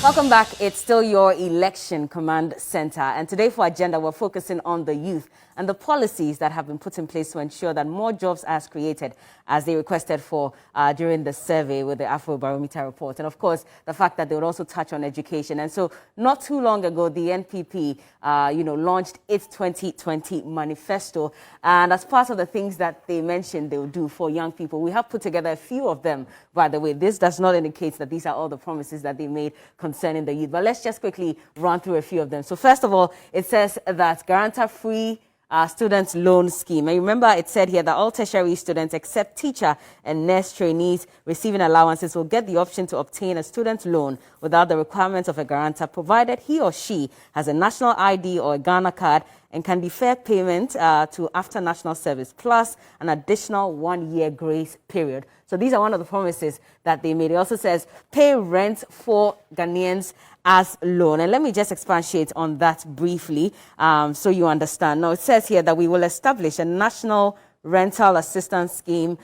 Welcome back. It's still your election command center. And today for Agenda, we're focusing on the youth and the policies that have been put in place to ensure that more jobs are created as they requested for during the survey with the Afrobarometer report. And of course, the fact that they would also touch on education. And so not too long ago, the NPP, launched its 2020 manifesto. And as part of the things that they mentioned they will do for young people, we have put together a few of them, by the way. This does not indicate that these are all the promises that they made concerning the youth. But let's just quickly run through a few of them. So first of all, it says that guarantor-free student loan scheme. And remember, it said here that all tertiary students except teacher and nurse trainees receiving allowances will get the option to obtain a student loan without the requirements of a guarantor, provided he or she has a national ID or a Ghana card and can defer payment to after national service, plus an additional 1-year grace period. So these are one of the promises that they made. It also says pay rent for Ghanaians as loan. And let me just expatiate on that briefly so you understand. Now, it says here that we will establish a national rental assistance scheme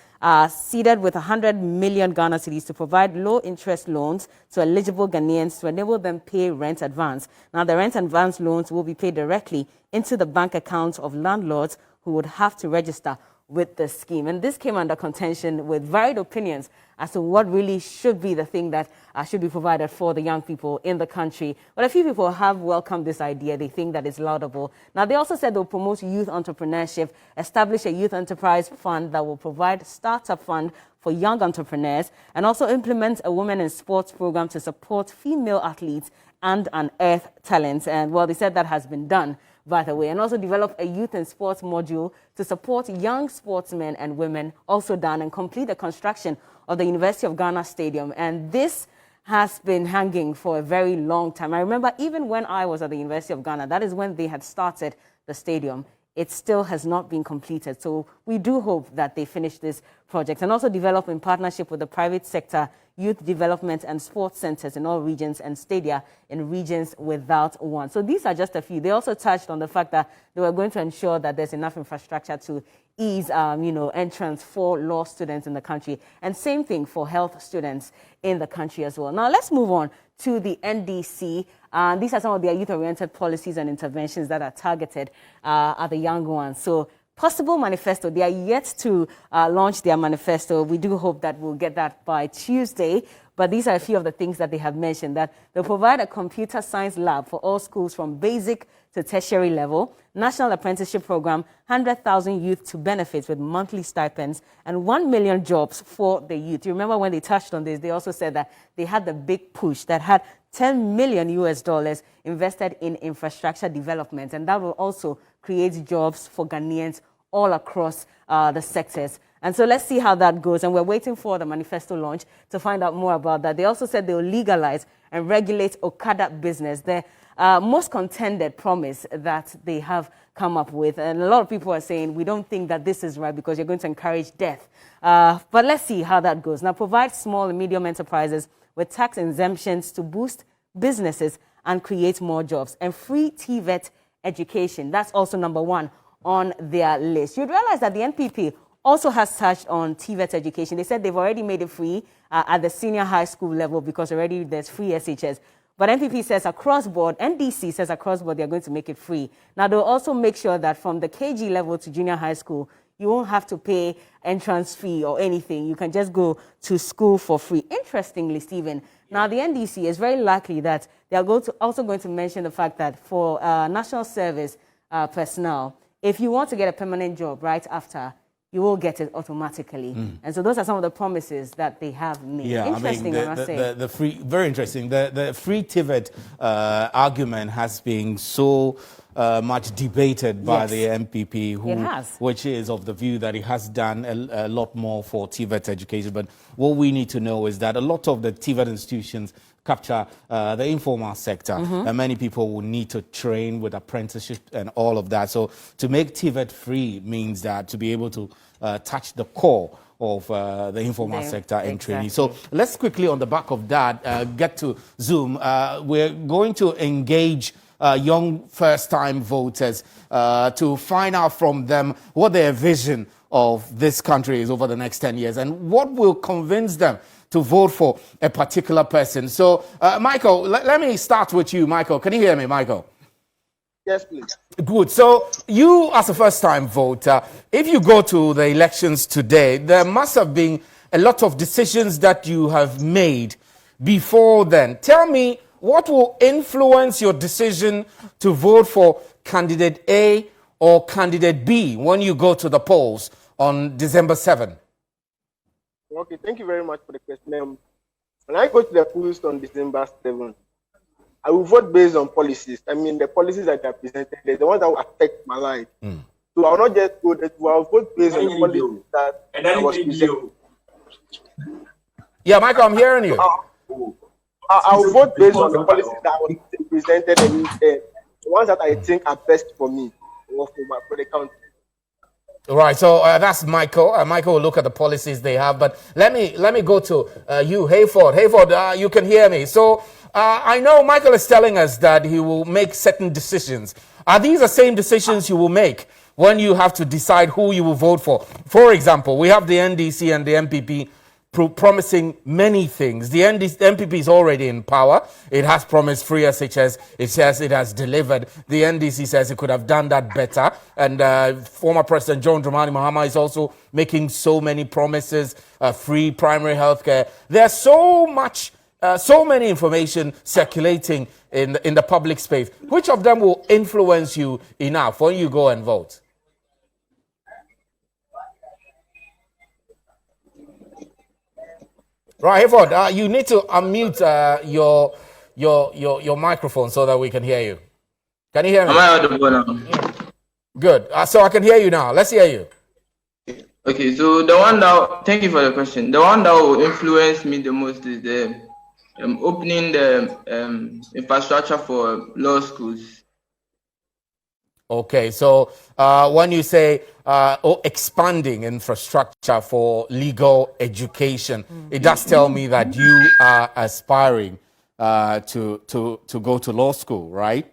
seeded with 100 million Ghana cedis to provide low-interest loans to eligible Ghanaians to enable them pay rent advance. Now, the rent advance loans will be paid directly into the bank accounts of landlords who would have to register with the scheme. And this came under contention with varied opinions as to what really should be the thing that should be provided for the young people in the country. But a few people have welcomed this idea. They think that it's laudable. Now, they also said they'll promote youth entrepreneurship, establish a youth enterprise fund that will provide startup fund for young entrepreneurs, and also implement a women in sports program to support female athletes and unearth talents. And well, they said that has been done, by the way, and also develop a youth and sports module to support young sportsmen and women, also done, and complete the construction of the University of Ghana Stadium. And this has been hanging for a very long time. I remember even when I was at the University of Ghana, that is when they had started the stadium. It still has not been completed. So we do hope that they finish this project and also develop in partnership with the private sector, youth development and sports centers in all regions and stadia in regions without one. So these are just a few. They also touched on the fact that they were going to ensure that there's enough infrastructure to ease, entrance for law students in the country. And same thing for health students in the country as well. Now, let's move on to the NDC. These are some of their youth-oriented policies and interventions that are targeted at the young ones. So, possible manifesto. They are yet to launch their manifesto. We do hope that we'll get that by Tuesday. But these are a few of the things that they have mentioned, that they'll provide a computer science lab for all schools from basic to tertiary level, national apprenticeship program, 100,000 youth to benefit with monthly stipends, and 1 million jobs for the youth. You remember when they touched on this, they also said that they had the big push that had $10 million invested in infrastructure development, and that will also create jobs for Ghanaians all across the sectors. And so let's see how that goes. And we're waiting for the manifesto launch to find out more about that. They also said they'll legalize and regulate Okada business, the most contended promise that they have come up with. And a lot of people are saying, we don't think that this is right because you're going to encourage death. But let's see how that goes. Now, provide small and medium enterprises with tax exemptions to boost businesses and create more jobs. And free TVET education. That's also number one on their list. You'd realize that the NPP also has touched on TVET education. They said they've already made it free at the senior high school level because already there's free SHS. But NPP says across board, NDC says across board, they're going to make it free. Now, they'll also make sure that from the KG level to junior high school, you won't have to pay entrance fee or anything. You can just go to school for free. Interestingly, Stephen, now the NDC is very likely that they are also going to mention the fact that for national service personnel, if you want to get a permanent job right after, you will get it automatically. And so those are some of the promises that they have made. Yeah, interesting, I must say. The free, very interesting. The free TVET argument has been so much debated by the MPP, which is of the view that it has done a lot more for TVET education. But what we need to know is that a lot of the TVET institutions capture the informal sector, and many people will need to train with apprenticeship and all of that. So to make TVET free means that to be able to touch the core of the informal sector and training. So let's quickly, on the back of that, get to Zoom. We're going to engage young first-time voters to find out from them what their vision of this country is over the next 10 years and what will convince them to vote for a particular person. So, Michael, let me start with you, Michael. Can you hear me, Michael? Yes, please. Good. So you, as a first-time voter, if you go to the elections today, there must have been a lot of decisions that you have made before then. Tell me, what will influence your decision to vote for candidate A or candidate B when you go to the polls on December 7? Okay, thank you very much for the question. When I go to the polls on December 7, I will vote based on policies. I mean, the policies that are presented, they're the ones that will affect my life. So I will not just go there. I will vote based on the policies that I was presented. Yeah, Michael, I'm hearing you. I will vote based on the policies that was presented and the ones that I think are best for me or for the country. Right, so that's Michael. Michael will look at the policies they have, but let me go to you, Hayford. Hayford, you can hear me. So I know Michael is telling us that he will make certain decisions. Are these the same decisions you will make when you have to decide who you will vote for? For example, we have the NDC and the MPP promising many things. The MPP is already in power. It has promised free SHS. It says it has delivered. The NDC says it could have done that better. And former President John Dramani Mahama is also making so many promises, free primary health care. There's so many information circulating in the public space. Which of them will influence you enough when you go and vote? Right, Hayford, you need to unmute your microphone so that we can hear you. Can you hear me? Am I audible now? Good. So I can hear you now. Let's hear you. Okay, so thank you for the question. The one that will influence me the most is the opening the infrastructure for law schools. Okay, so when you say expanding infrastructure for legal education, it does tell me that you are aspiring to go to law school, right?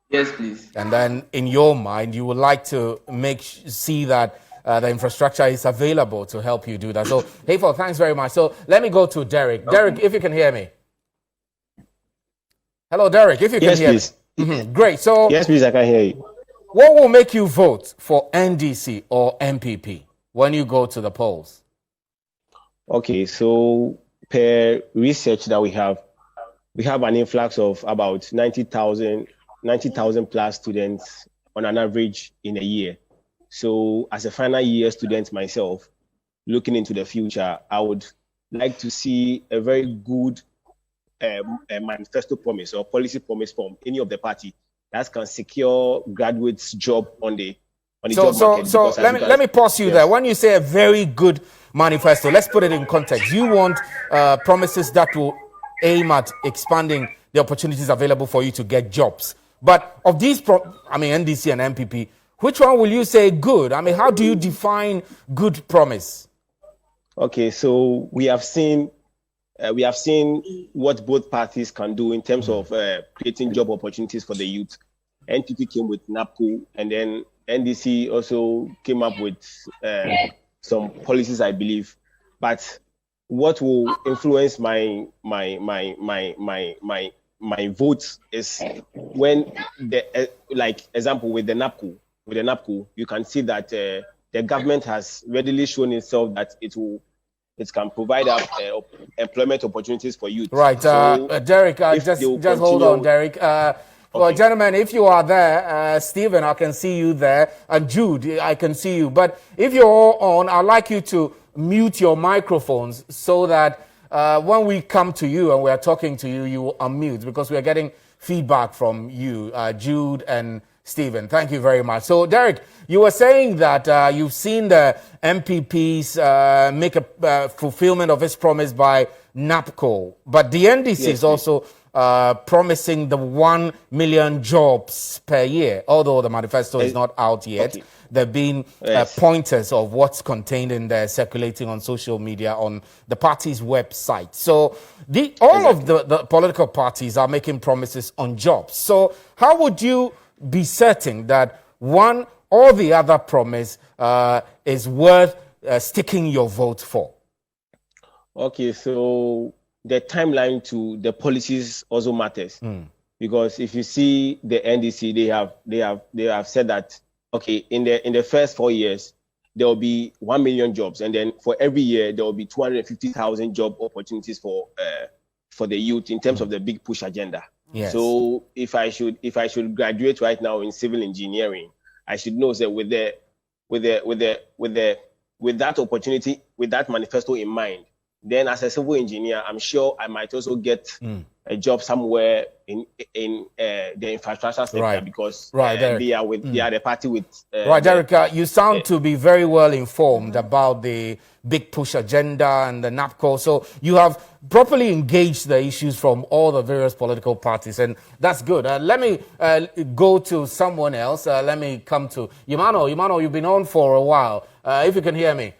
Yes, please. And then in your mind, you would like to see that the infrastructure is available to help you do that. So, Hayford, thanks very much. So let me go to Derek. Okay. Derek, if you can hear me. Hello, Derek, if you can hear please. me. Mm-hmm. Great. So yes, please, I can hear you. What will make you vote for NDC or MPP when you go to the polls? Okay, so per research that we have an influx of about 90,000 plus students on an average in a year. So as a final year student myself, looking into the future, I would like to see a very good a manifesto promise or policy promise from any of the party that can secure graduates' job on the job market. So let me pause you there. When you say a very good manifesto, let's put it in context. You want promises that will aim at expanding the opportunities available for you to get jobs. But of these, NDC and MPP, which one will you say good? I mean, how do you define good promise? Okay, so we have seen what both parties can do in terms of creating job opportunities for the youth. NPP came with NAPCO, and then NDC also came up with some policies, I believe. But what will influence my vote is when example with the NAPCO, you can see that the government has readily shown itself that it can provide employment opportunities for youth. Right, so Derek, just hold on, Derek. Well, gentlemen, if you are there, Stephen, I can see you there, and Jude, I can see you. But if you're all on, I'd like you to mute your microphones so that when we come to you and we're talking to you, you will unmute, because we're getting feedback from you, Jude and Stephen. Thank you very much. So, Derek, you were saying that you've seen the MPPs make a fulfillment of its promise by NAPCO, but the NDC is also promising the 1 million jobs per year, although the manifesto is not out yet. Okay. There have been pointers of what's contained in there circulating on social media, on the party's website. So all of the political parties are making promises on jobs. So how would you be certain that one or the other promise is worth sticking your vote for? Okay, so the timeline to the policies also matters. Because if you see the NDC, they have said that, okay, in the first 4 years there will be 1 million jobs, and then for every year there will be 250,000 job opportunities for the youth in terms of the big push agenda. Yes. So if I should graduate right now in civil engineering, I should know that with that opportunity, with that manifesto in mind, then as a civil engineer, I'm sure I might also get a job somewhere in the infrastructure sector, because they are the party with. Right, Derek, you sound to be very well informed about the big push agenda and the NAPCO. So you have properly engaged the issues from all the various political parties, and that's good. Let me go to someone else. Let me come to Yumano. Yumano, you've been on for a while. If you can hear me.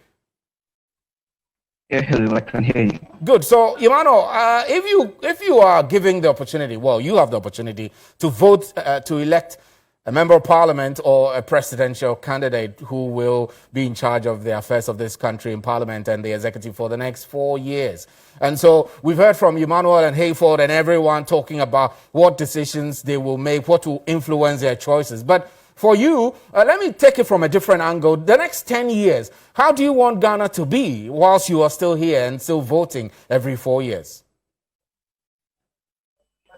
Yeah, hello, I can hear you. Good. So, Yumano, if you are giving the opportunity, well, you have the opportunity to vote to elect a member of parliament or a presidential candidate who will be in charge of the affairs of this country in parliament and the executive for the next 4 years. And so we've heard from Emmanuel and Hayford and everyone talking about what decisions they will make, what will influence their choices. But for you, let me take it from a different angle. The next 10 years, how do you want Ghana to be whilst you are still here and still voting every 4 years?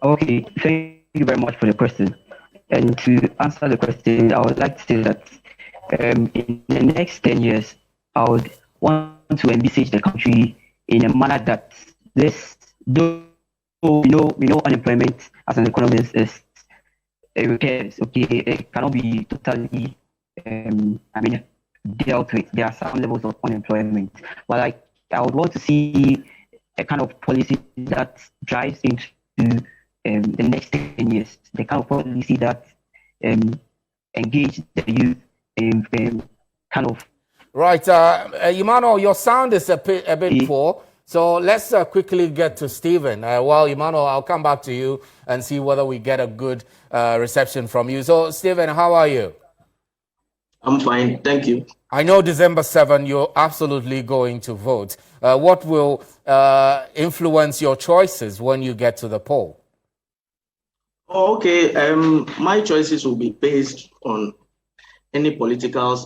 Okay, thank you very much for the question. And to answer the question, I would like to say that in the next 10 years, I would want to envisage the country in a manner that though we know unemployment as an economist is repairs, okay, it cannot be totally dealt with. There are some levels of unemployment, but I would want to see a kind of policy that drives into the next 10 years, the kind of policy that engage the youth in kind of. Right, Emmanuel, your sound is a bit poor. So let's quickly get to Stephen. Well, Emmanuel, I'll come back to you and see whether we get a good reception from you. So, Stephen, how are you? I'm fine, thank you. I know December 7, you're absolutely going to vote. What will influence your choices when you get to the poll? Oh, okay, my choices will be based on any political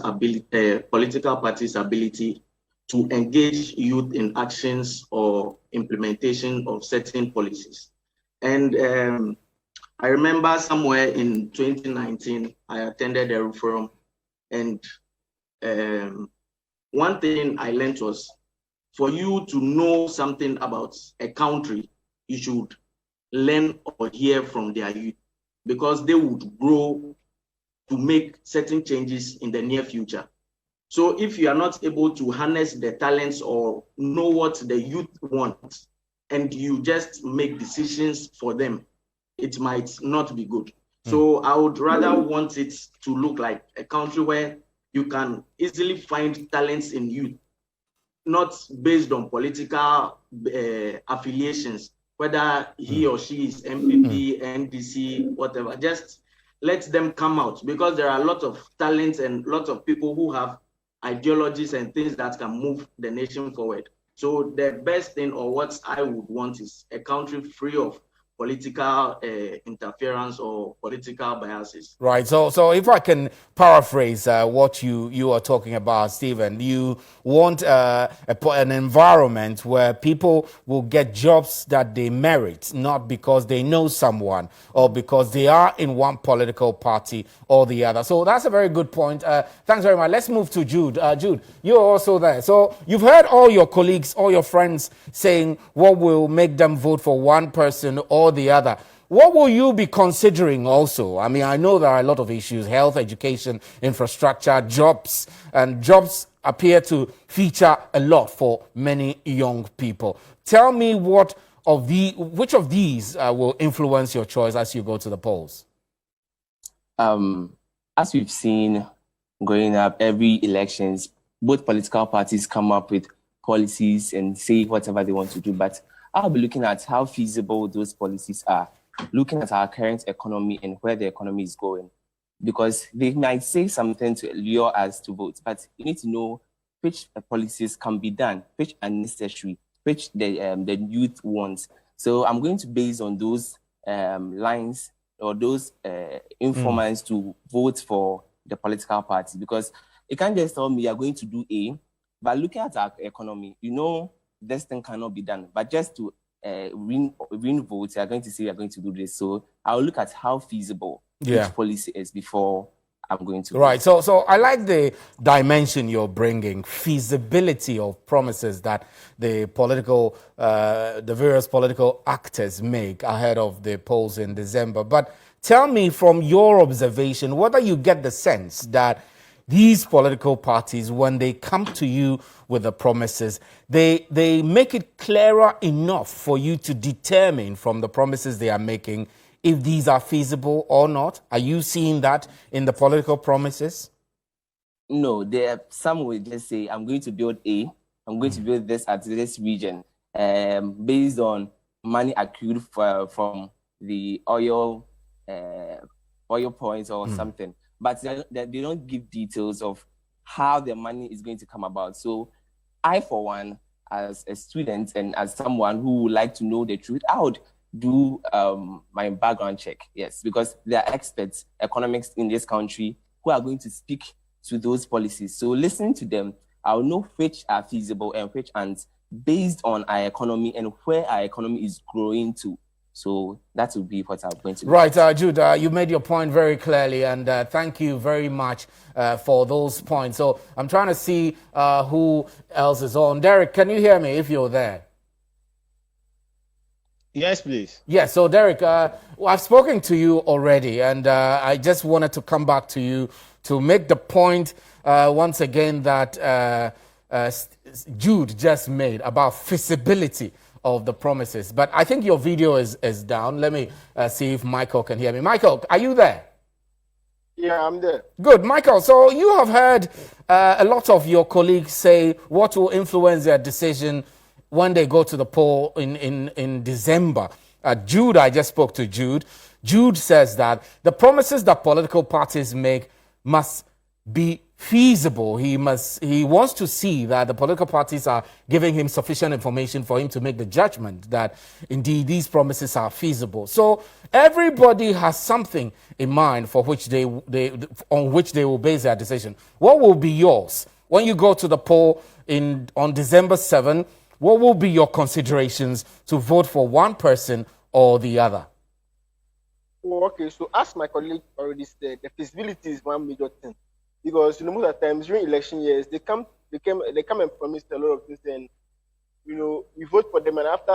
party's ability to engage youth in actions or implementation of certain policies. And I remember somewhere in 2019, I attended a forum, and one thing I learned was, for you to know something about a country, you should learn or hear from their youth, because they would grow to make certain changes in the near future. So if you are not able to harness the talents or know what the youth want, and you just make decisions for them, it might not be good. So I would rather want it to look like a country where you can easily find talents in youth, not based on political affiliations, whether he or she is MPP, NDC, whatever. Just let them come out, because there are a lot of talents and lots of people who have ideologies and things that can move the nation forward. So the best thing, or what I would want, is a country free of political interference or political biases. Right. So if I can paraphrase what you are talking about, Stephen, you want an environment where people will get jobs that they merit, not because they know someone or because they are in one political party or the other. So that's a very good point. Thanks very much. Let's move to Jude. Jude, you're also there. So you've heard all your colleagues, all your friends saying what will make them vote for one person or the other. What will you be considering also? I mean, I know there are a lot of issues: health, education, infrastructure, jobs, and jobs appear to feature a lot for many young people. Tell me which of these will influence your choice as you go to the polls? As we've seen growing up, every elections, both political parties come up with policies and say whatever they want to do, but I'll be looking at how feasible those policies are, looking at our current economy and where the economy is going. Because they might say something to lure us to vote, but you need to know which policies can be done, which are necessary, the youth wants. So I'm going to base on those lines or those informants to vote for the political party, because it can't just tell me you're going to do A, but looking at our economy, this thing cannot be done. But just to win votes, you're going to say you're going to do this. So I'll look at how feasible each policy is before I'm going to. Right. So I like the dimension you're bringing, feasibility of promises that the various political actors make ahead of the polls in December. But tell me, from your observation, whether you get the sense that these political parties, when they come to you with the promises, they make it clearer enough for you to determine from the promises they are making if these are feasible or not. Are you seeing that in the political promises? No, some will just say, I'm going to build A, I'm going to build this at this region, based on money accrued from the oil points or something. But they don't give details of how the money is going to come about. So I, for one, as a student and as someone who would like to know the truth, I would do my background check, yes, because there are experts, economics in this country, who are going to speak to those policies. So listening to them, I'll know which are feasible and which aren't, based on our economy and where our economy is growing to. So that would be what I'm going to do. Right, Jude, you made your point very clearly, and thank you very much for those points. So I'm trying to see who else is on. Derek, can you hear me if you're there? Yes, please. Yes, so Derek, I've spoken to you already, and I just wanted to come back to you to make the point once again that Jude just made about feasibility of the promises. But I think your video is down. Let me see if Michael can hear me. Michael, are you there? Yeah, I'm there. Good. Michael, so you have heard a lot of your colleagues say what will influence their decision when they go to the poll in December. Jude, I just spoke to Jude. Jude says that the promises that political parties make must be feasible. He wants to see that the political parties are giving him sufficient information for him to make the judgment that indeed these promises are feasible. So everybody has something in mind for which on which they will base their decision. What will be yours when you go to the poll on December 7th? What will be your considerations to vote for one person or the other? Oh, okay, so as my colleague already said, the feasibility is one major thing. Because most of the times during election years, they come and promise a lot of things, and we vote for them, and after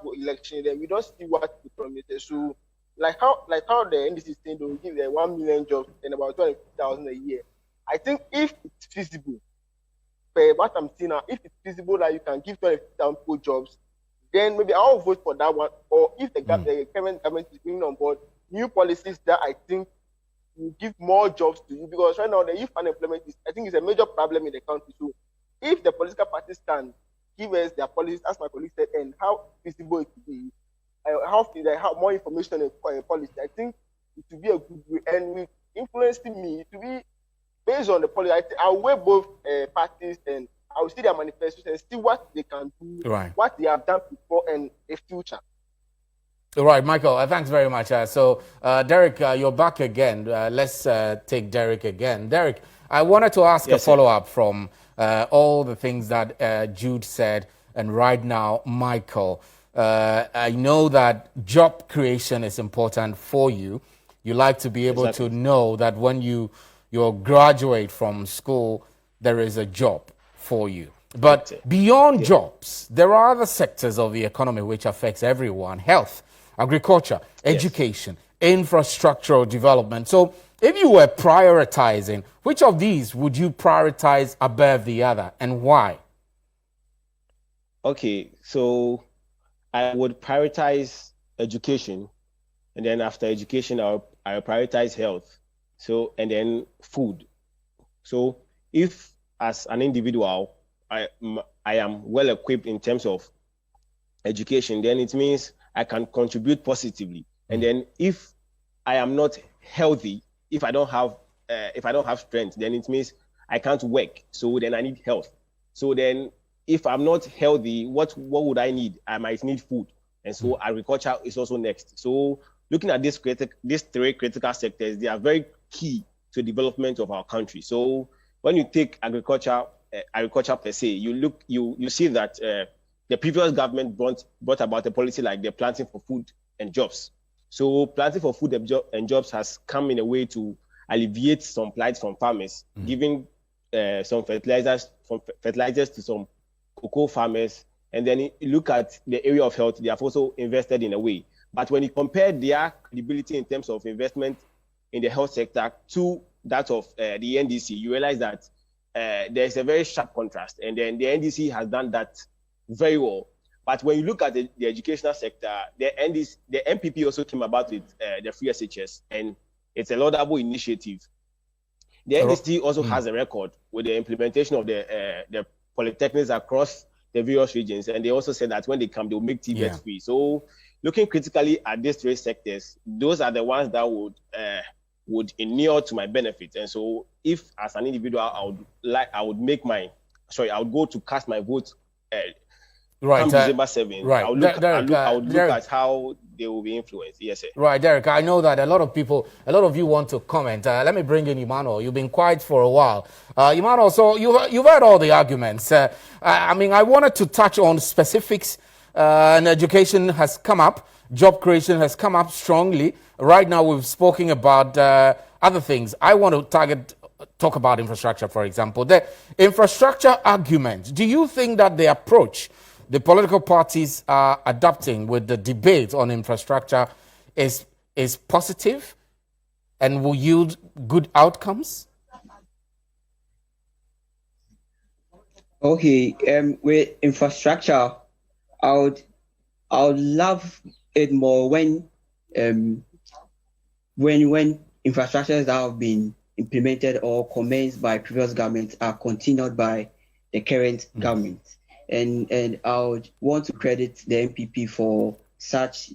for election, then we don't see what they promised. So like how the NDC is saying they will give 1 million jobs and about 250,000 a year. I think if it's feasible, what I'm seeing now, if it's feasible that you can give 250,000 people jobs, then maybe I'll vote for that one. Or if the current government is bringing on board new policies that I think will give more jobs to you, because right now the youth unemployment is a major problem in the country. So if the political parties can give us their policies, as my colleague said, and how feasible it will be, how more information and policy, I think it will be a good way. And with influencing me, it will be based on the policy. I'll weigh both parties and I'll see their manifestos and see what they can do, what they have done before, and a future. All right, Michael, thanks very much. Derek, you're back again. Let's take Derek again. Derek, I wanted to ask a follow-up from all the things that Jude said, and right now, Michael. I know that job creation is important for you. You like to be able to know that when you graduate from school, there is a job for you. But beyond jobs, there are other sectors of the economy which affects everyone: health, agriculture, education, infrastructural development. So if you were prioritizing, which of these would you prioritize above the other, and why? Okay, so I would prioritize education, and then after education, I'll prioritize health, and then food. So if as an individual, I am well equipped in terms of education, then it means I can contribute positively. And then if I am not healthy, if I don't have strength, then it means I can't work. So then I need health. So then if I'm not healthy, what would I need? I might need food. And so agriculture is also next. So looking at these three critical sectors, they are very key to the development of our country. So when you take agriculture per se, you see that the previous government brought about a policy like the planting for food and jobs. So planting for food and jobs has come in a way to alleviate some plight from farmers, giving some fertilizers to some cocoa farmers. And then you look at the area of health, they have also invested in a way. But when you compare their credibility in terms of investment in the health sector to that of the NDC, you realize that there's a very sharp contrast. And then the NDC has done that very well. But when you look at the educational sector, the MPP also came about with the free SHS, and it's a laudable initiative. The NDC also has a record with the implementation of the polytechnics across the various regions, and they also said that when they come, they'll make TVET free. So looking critically at these three sectors, those are the ones that would inure to my benefit. And so if as an individual, I would go to cast my vote come December 7th. Right. I would look at how they will be influenced. Yes, sir. Right, Derek. I know that a lot of you want to comment. Let me bring in Emmanuel. You've been quiet for a while. Emmanuel, so you've heard all the arguments. I mean, I wanted to touch on specifics. And education has come up. Job creation has come up strongly. Right now, we've spoken about other things. I want to talk about infrastructure, for example. The infrastructure argument. Do you think that the approach the political parties are adopting with the debate on infrastructure is positive and will yield good outcomes? Okay, with infrastructure, I would love it more when infrastructures that have been implemented or commenced by previous governments are continued by the current government. And I would want to credit the MPP for such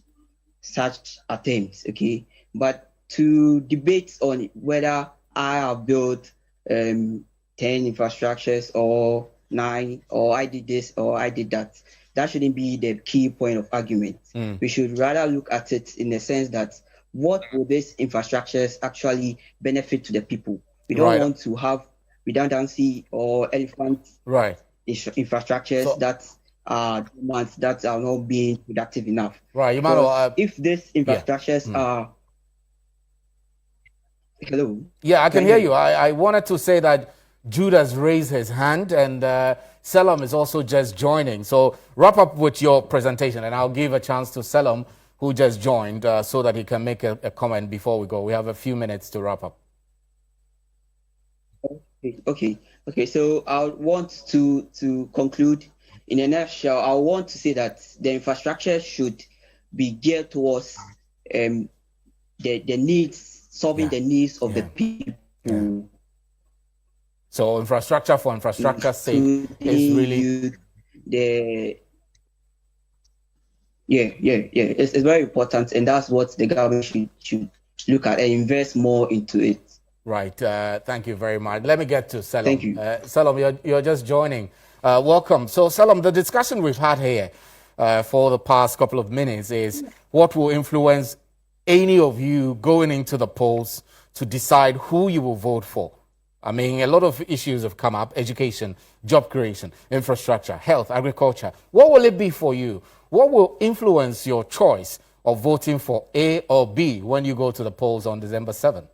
attempts, okay? But to debate on whether I have built 10 infrastructures or 9, or I did this or I did that, that shouldn't be the key point of argument. We should rather look at it in the sense that what will these infrastructures actually benefit to the people? We don't want to have redundancy or elephant infrastructures that are not being productive enough. Right, Emmanuel. If these infrastructures are... Hello? Yeah, I can hear you. I wanted to say that Jude has raised his hand and Selam is also just joining. So wrap up with your presentation and I'll give a chance to Selam, who just joined, so that he can make a comment before we go. We have a few minutes to wrap up. Okay. So I want to conclude in a nutshell. I want to say that the infrastructure should be geared towards the needs, solving the needs of the people. So infrastructure for infrastructure's sake is really it's very important, and that's what the government should look at and invest more into it. Right. Thank you very much. Let me get to Selam. Thank you. Selam, you're just joining. Welcome. So Selam, the discussion we've had here for the past couple of minutes is what will influence any of you going into the polls to decide who you will vote for. I mean, a lot of issues have come up: education, job creation, infrastructure, health, agriculture. What will it be for you? What will influence your choice of voting for A or B when you go to the polls on December 7th?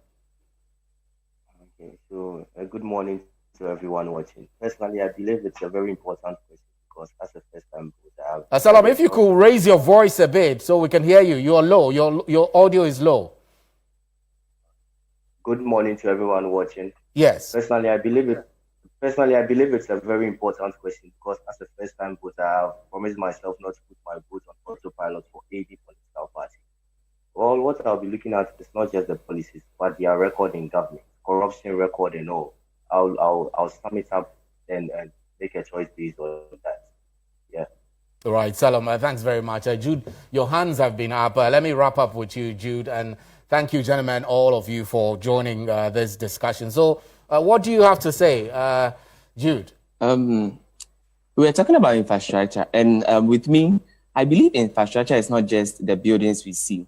Okay, so good morning to everyone watching. Personally, I believe it's a very important question because as a first-time voter... Salam, if you could raise your voice a bit so we can hear you. You're low. Your audio is low. Good morning to everyone watching. Yes. Personally, I believe it's a very important question because as a first-time voter, I've promised myself not to put my vote on autopilot for any political party. Well, what I'll be looking at is not just the policies, but their record in government, corruption record and all. I'll sum it up and make a choice based on that. Yeah. All right, Salam, thanks very much. Jude, your hands have been up. Let me wrap up with you, Jude, and thank you, gentlemen, all of you, for joining this discussion. So what do you have to say, Jude? We were talking about infrastructure, and with me, I believe infrastructure is not just the buildings we see,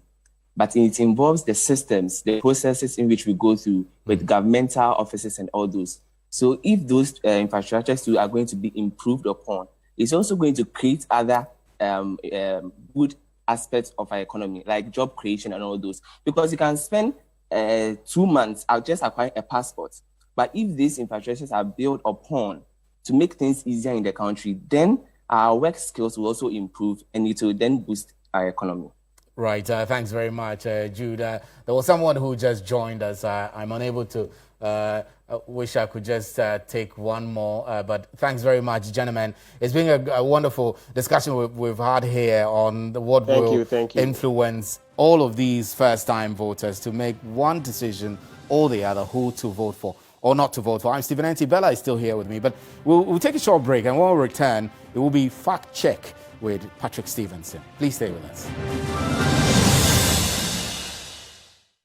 but it involves the systems, the processes in which we go through with governmental offices and all those. So if those infrastructures too are going to be improved upon, it's also going to create other good aspects of our economy, like job creation and all those. Because you can spend 2 months out just acquiring a passport, but if these infrastructures are built upon to make things easier in the country, then our work skills will also improve and it will then boost our economy. Right. Thanks very much, Jude. There was someone who just joined us. I'm unable to. Wish I could just take one more. But thanks very much, gentlemen. It's been a wonderful discussion we've had here on what will influence all of these first-time voters to make one decision or the other, who to vote for or not to vote for. I'm Stephen Enti. Bella is still here with me. But we'll take a short break, and when we return, it will be Fact Check with Patrick Stevenson. Please stay with us.